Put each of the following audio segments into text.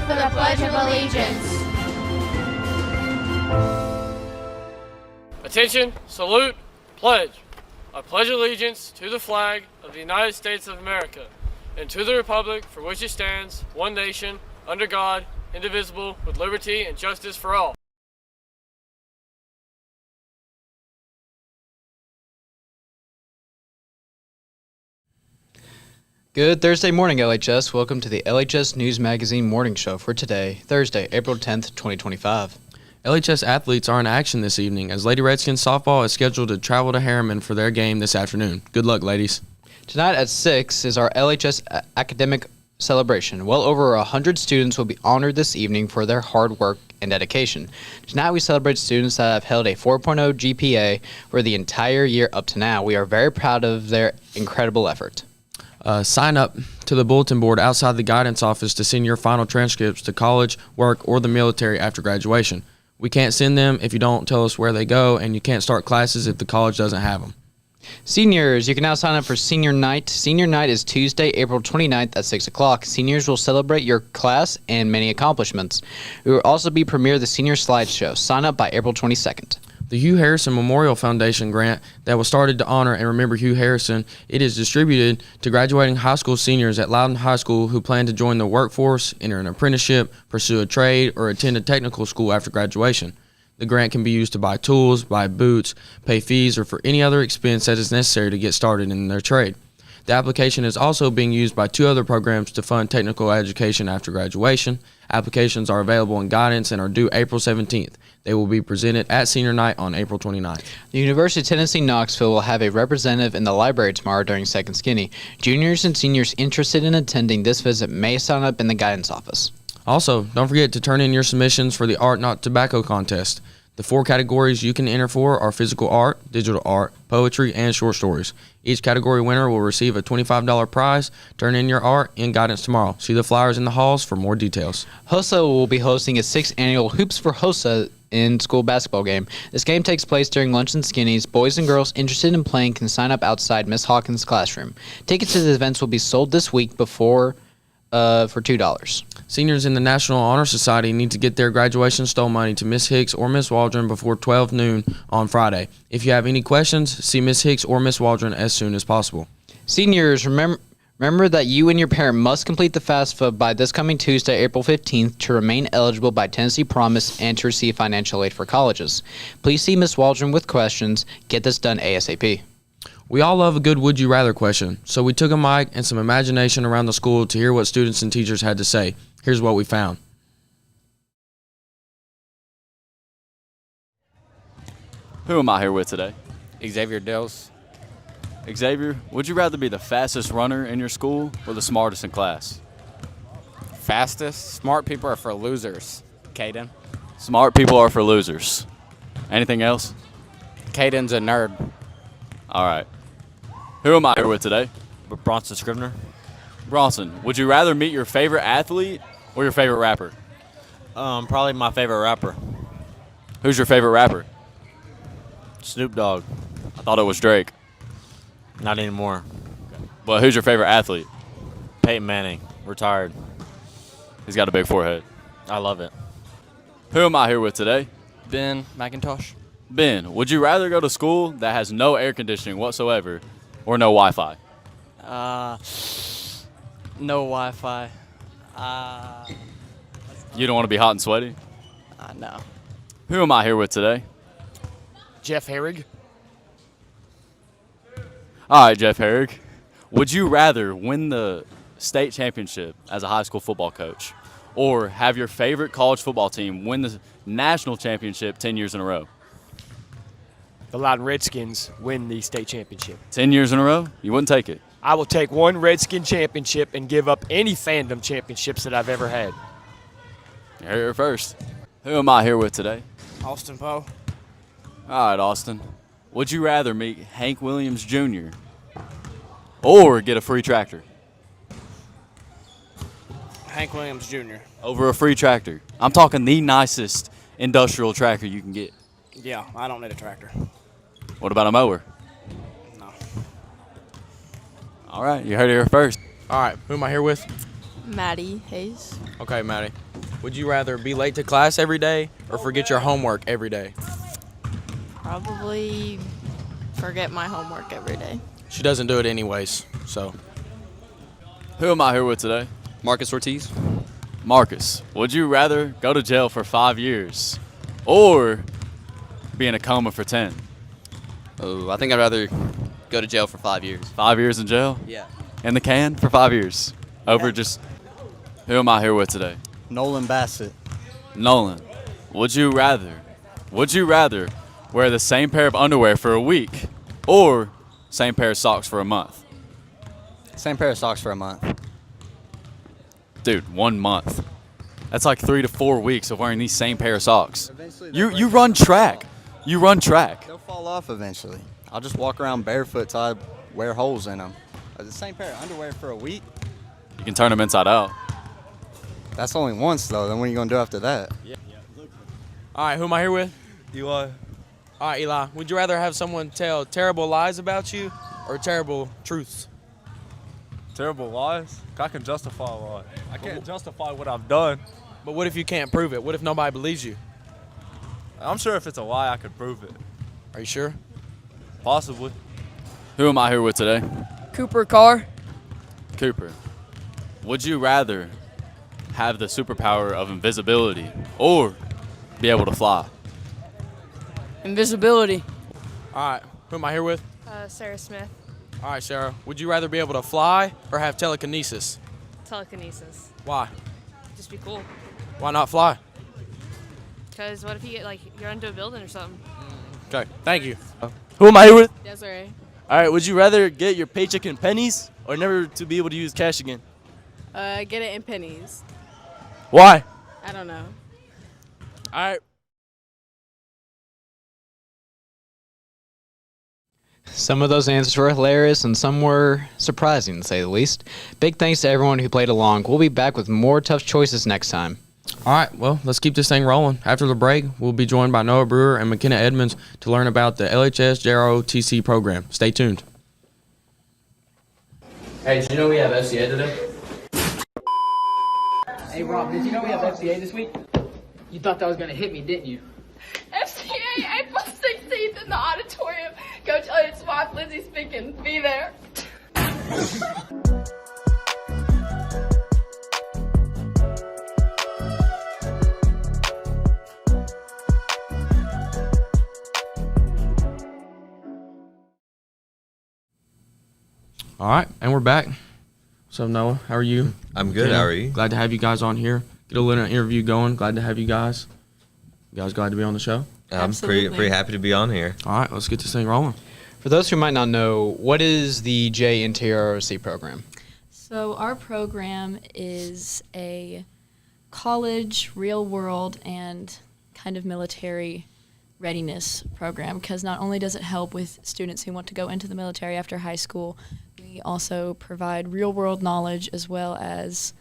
for the Pledge of Allegiance. Attention, salute, pledge. I pledge allegiance to the flag of the United States of America and to the republic for which it stands, one nation, under God, indivisible, with liberty and justice for all. Good Thursday morning, LHS. Welcome to the LHS News Magazine Morning Show for today, Thursday, April 10th, 2025. LHS athletes are in action this evening as Lady Redskins softball is scheduled to travel to Harriman for their game this afternoon. Good luck, ladies. Tonight at 6 is our LHS academic celebration. Well over 100 students will be honored this evening for their hard work and dedication. Tonight we celebrate students that have held a 4.0 GPA for the entire year up to now. We are very proud of their incredible effort. Sign up to the bulletin board outside the guidance office to send your final transcripts to college, work, or the military after graduation. We can't send them if you don't tell us where they go, and you can't start classes if the college doesn't have them. Seniors, you can now sign up for Senior Night. Senior Night is Tuesday, April 29th at 6 o'clock. Seniors will celebrate your class and many accomplishments. We will also be premiere the Senior Slideshow. Sign up by April 22nd. The Hugh Harrison Memorial Foundation grant that was started to honor and remember Hugh Harrison, it is distributed to graduating high school seniors at Loudon High School who plan to join the workforce, enter an apprenticeship, pursue a trade, or attend a technical school after graduation. The grant can be used to buy tools, buy boots, pay fees, or for any other expense that is necessary to get started in their trade. The application is also being used by two other programs to fund technical education after graduation. Applications are available in guidance and are due April 17th. They will be presented at Senior Night on April 29th. The University of Tennessee Knoxville will have a representative in the library tomorrow during Second Skinny. Juniors and seniors interested in attending this visit may sign up in the guidance office. Also, don't forget to turn in your submissions for the Art Not Tobacco contest. The 4 categories you can enter for are physical art, digital art, poetry, and short stories. Each category winner will receive a $25 prize. Turn in your art in guidance tomorrow. See the flyers in the halls for more details. HOSA will be hosting its 6th annual Hoops for HOSA in-school basketball game. This game takes place during lunch and skinnies. Boys and girls interested in playing can sign up outside Miss Hawkins' classroom. Tickets to the events will be sold this week for $2. Seniors in the National Honor Society need to get their graduation stole money to Miss Hicks or Miss Waldron before 12 noon on Friday. If you have any questions, see Miss Hicks or Miss Waldron as soon as possible. Seniors, remember that you and your parent must complete the FAFSA by this coming Tuesday, April 15th, to remain eligible by Tennessee Promise and to receive financial aid for colleges. Please see Miss Waldron with questions. Get this done ASAP. We all love a good would you rather question, so we took a mic and some imagination around the school to hear what students and teachers had to say. Here's what we found. Who am I here with today? Xavier Dills. Xavier, would you rather be the fastest runner in your school or the smartest in class? Fastest. Smart people are for losers. Caden. Smart people are for losers. Anything else? Caden's a nerd. All right. Who am I here with today? Bronson Scrivener. Bronson, would you rather meet your favorite athlete or your favorite rapper? Probably my favorite rapper, Who's your favorite rapper? Snoop Dogg. I thought it was Drake. Not anymore. But who's your favorite athlete? Peyton Manning, retired. He's got a big forehead. I love it. Who am I here with today? Ben McIntosh. Ben, would you rather go to school that has no air conditioning whatsoever or no Wi-Fi? No Wi-Fi. You don't want to be hot and sweaty? No. Who am I here with today? Jeff Herrig. All right, Jeff Herrig. Would you rather win the state championship as a high school football coach or have your favorite college football team win the national championship 10 years in a row? The Loudon Redskins win the state championship. 10 years in a row? You wouldn't take it? I will take one Redskin championship and give up any fandom championships that I've ever had. You're here first. Who am I here with today? Austin Poe. All right, Austin. Would you rather meet Hank Williams Jr. or get a free tractor? Hank Williams Jr. Over a free tractor. I'm talking the nicest industrial tractor you can get. Yeah, I don't need a tractor. What about a mower? No. All right, you heard it here first. All right, who am I here with? Maddie Hayes. Okay, Maddie. Would you rather be late to class every day or forget your homework every day? Probably forget my homework every day. She doesn't do it anyways, so. Who am I here with today? Marcus Ortiz. Marcus, would you rather go to jail for 5 years or be in a coma for 10? Oh, I think I'd rather go to jail for 5 years. 5 years in jail? Yeah. In the can for 5 years? Over just. Who am I here with today? Nolan Bassett. Nolan, would you rather wear the same pair of underwear for a week or same pair of socks for a month? Same pair of socks for a month. Dude, 1 month. That's like 3 to 4 weeks of wearing these same pair of socks. You run track. You run track. They'll fall off eventually. I'll just walk around barefoot till I wear holes in them. The same pair of underwear for a week? You can turn them inside out. That's only once, though. Then what are you going to do after that? All right, who am I here with? Eli. All right, Eli. Would you rather have someone tell terrible lies about you or terrible truths? Terrible lies? I can justify a lie. I can't justify what I've done. But what if you can't prove it? What if nobody believes you? I'm sure if it's a lie, I could prove it. Are you sure? Possibly. Who am I here with today? Cooper Carr. Cooper, would you rather have the superpower of invisibility or be able to fly? Invisibility. All right, who am I here with? Sarah Smith. All right, Sarah. Would you rather be able to fly or have telekinesis? Telekinesis. Why? Just be cool. Why not fly? Because what if you get, you're into a building or something? Okay, thank you. Who am I here with? Desiree. All right, would you rather get your paycheck in pennies or never to be able to use cash again? Get it in pennies. Why? I don't know. All right. Some of those answers were hilarious and some were surprising, to say the least. Big thanks to everyone who played along. We'll be back with more tough choices next time. All right, well, let's keep this thing rolling. After the break, we'll be joined by Noah Brewer and Makenna Edmonds to learn about the LHS JROTC program. Stay tuned. Hey, did you know we have FCA today? Hey, Rob, did you know we have FCA this week? You thought that was going to hit me, didn't you? FCA April 16th in the auditorium. Coach Elliott's wife, Lindsay, speaking. Be there. All right, and we're back. What's up, Noah? How are you? I'm good. How are you? Glad to have you guys on here. Get a little interview going. Glad to have you guys. You guys glad to be on the show? I'm pretty happy to be on here. All right, let's get this thing rolling. For those who might not know, what is the JROTC program? So our program is a college, real world, and kind of military readiness program, because not only does it help with students who want to go into the military after high school, we also provide real world knowledge as well as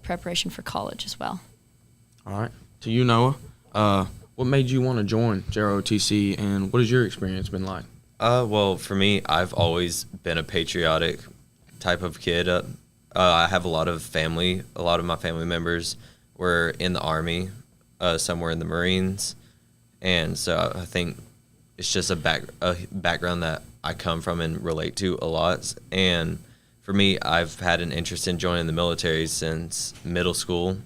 preparation for college as well. All right. To you, Noah, what made you want to join JROTC, and what has your experience been like? Well, for me, I've always been a patriotic type of kid. I have a lot of my family members were in the Army, some were in the Marines, and so I think it's just a background that I come from and relate to a lot. And for me, I've had an interest in joining the military since middle school,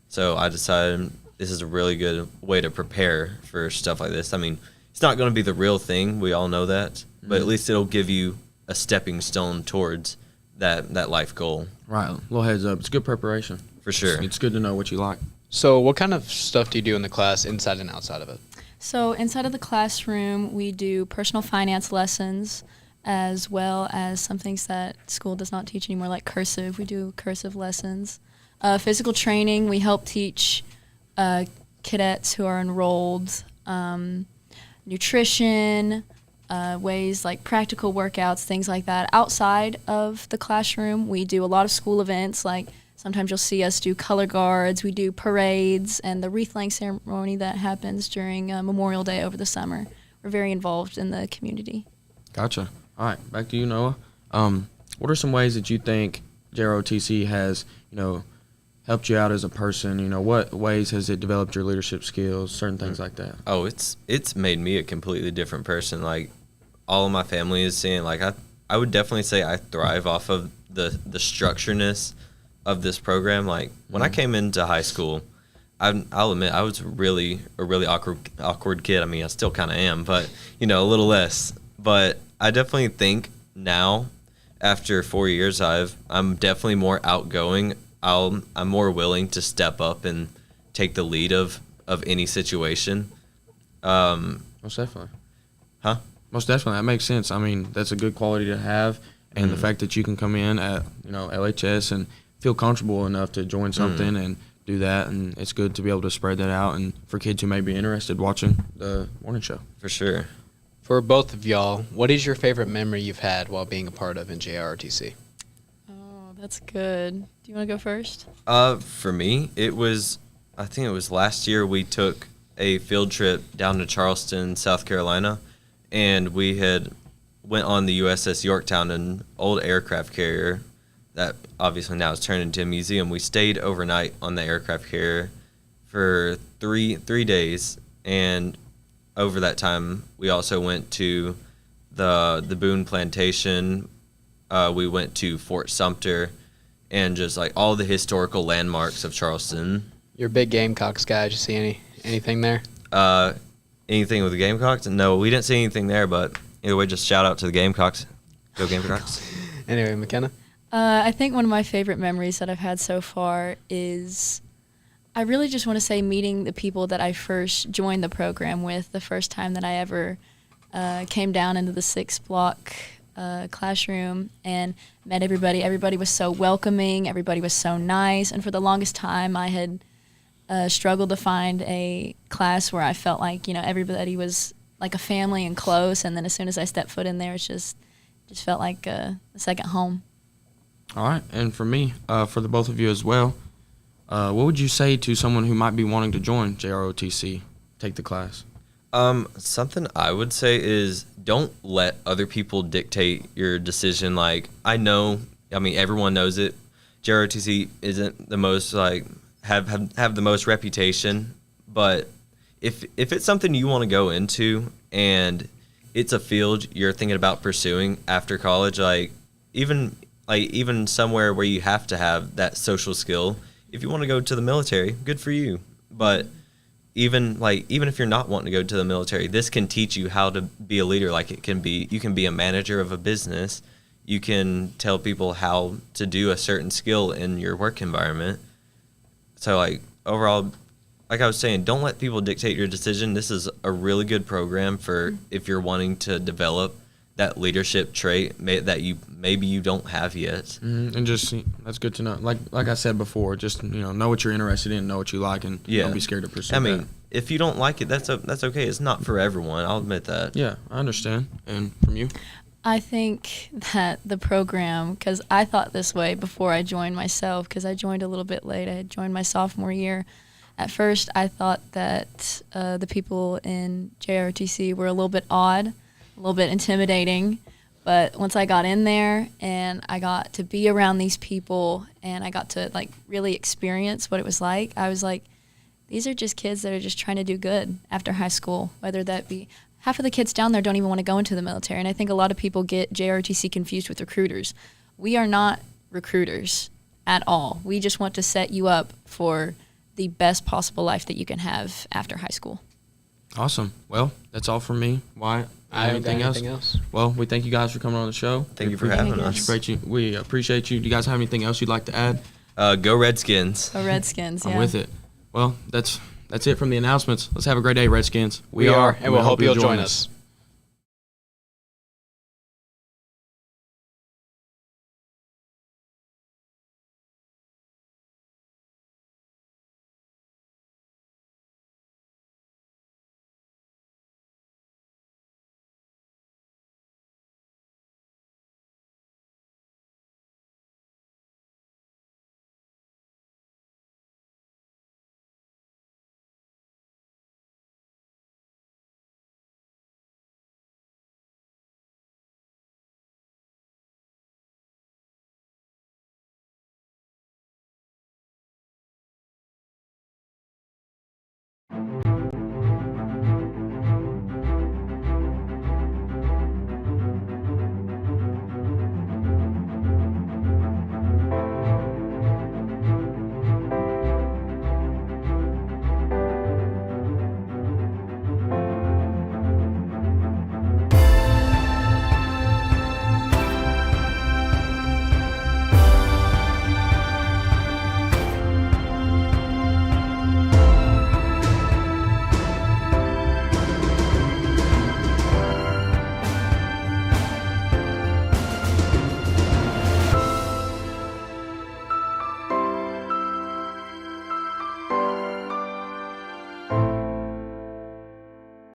so I decided this is a really good way to prepare for stuff like this. I mean, it's not going to be the real thing. We all know that. But at least it'll give you a stepping stone towards that life goal. Right. A little heads up. It's good preparation. For sure. It's good to know what you like. So what kind of stuff do you do in the class inside and outside of it? So inside of the classroom, we do personal finance lessons as well as some things that school does not teach anymore, like cursive. We do cursive lessons. Physical training, we help teach cadets who are enrolled, nutrition, ways like practical workouts, things like that. Outside of the classroom, we do a lot of school events, like sometimes you'll see us do color guards, we do parades, and the wreath-laying ceremony that happens during Memorial Day over the summer. We're very involved in the community. Gotcha. All right, back to you, Noah. What are some ways that you think JROTC has, helped you out as a person? What ways has it developed your leadership skills, certain things like that? Oh, it's made me a completely different person. Like, all of my family is seeing, like, I would definitely say I thrive off of the structureness of this program. Like, when I came into high school, I'll admit I was a really awkward kid. I mean, I still kind of am, but, a little less. But I definitely think now, after 4 years, I'm definitely more outgoing. I'm more willing to step up and take the lead of any situation. Most definitely. Huh? Most definitely. That makes sense. I mean, that's a good quality to have. And the fact that you can come in at, LHS and feel comfortable enough to join something and do that. And it's good to be able to spread that out. And for kids who may be interested watching the morning show. For sure. For both of y'all, what is your favorite memory you've had while being a part of in JROTC? Oh, that's good. Do you want to go first? For me, I think it was last year we took a field trip down to Charleston, South Carolina, and we had went on the USS Yorktown, an old aircraft carrier that obviously now is turned into a museum. We stayed overnight on the aircraft carrier for three days, and over that time, we also went to the Boone Plantation. We went to Fort Sumter, and just like all the historical landmarks of Charleston. You're a big Gamecocks guy. Did you see anything there? Anything with the Gamecocks? No, we didn't see anything there. But anyway, just shout out to the Gamecocks. Go Gamecocks. Anyway, Makenna. I think one of my favorite memories that I've had so far is, I really just want to say, meeting the people that I first joined the program with, the first time that I ever came down into the 6th block classroom and met everybody. Everybody was so welcoming. Everybody was so nice. And for the longest time, I had struggled to find a class where I felt like, everybody was like a family and close. And then as soon as I stepped foot in there, it just felt like a second home. All right. And for me, for the both of you as well, what would you say to someone who might be wanting to join JROTC, take the class? Something I would say is don't let other people dictate your decision. Like, everyone knows it. JROTC isn't the most, have the most reputation, but if it's something you want to go into and it's a field you're thinking about pursuing after college, even somewhere where you have to have that social skill, if you want to go to the military, good for you. But even if you're not wanting to go to the military, this can teach you how to be a leader. Like, you can be a manager of a business. You can tell people how to do a certain skill in your work environment. So overall, like I was saying, don't let people dictate your decision. This is a really good program for if you're wanting to develop that leadership trait that maybe you don't have yet. And just, that's good to know. Like I said before, just know what you're interested in, know what you like, and don't be scared to pursue that. If you don't like it, that's okay. It's not for everyone. I'll admit that. Yeah, I understand. And from you? I think that the program, because I thought this way before I joined myself, because I joined a little bit late. I had joined my sophomore year. At first, I thought that the people in JROTC were a little bit odd, a little bit intimidating. But once I got in there and I got to be around these people and I got to really experience what it was like, I was like, these are just kids that are just trying to do good after high school, whether that be half of the kids down there don't even want to go into the military. And I think a lot of people get JROTC confused with recruiters. We are not recruiters at all. We just want to set you up for the best possible life that you can have after high school. Awesome. Well, that's all from me. Wyatt? Anything else? Well, we thank you guys for coming on the show. Thank you for having us. We appreciate you. Do you guys have anything else you'd like to add? Go Redskins. Go Redskins, yeah. I'm with it. Well, that's it from the announcements. Let's have a great day, Redskins. We are, and we'll hope you'll join us.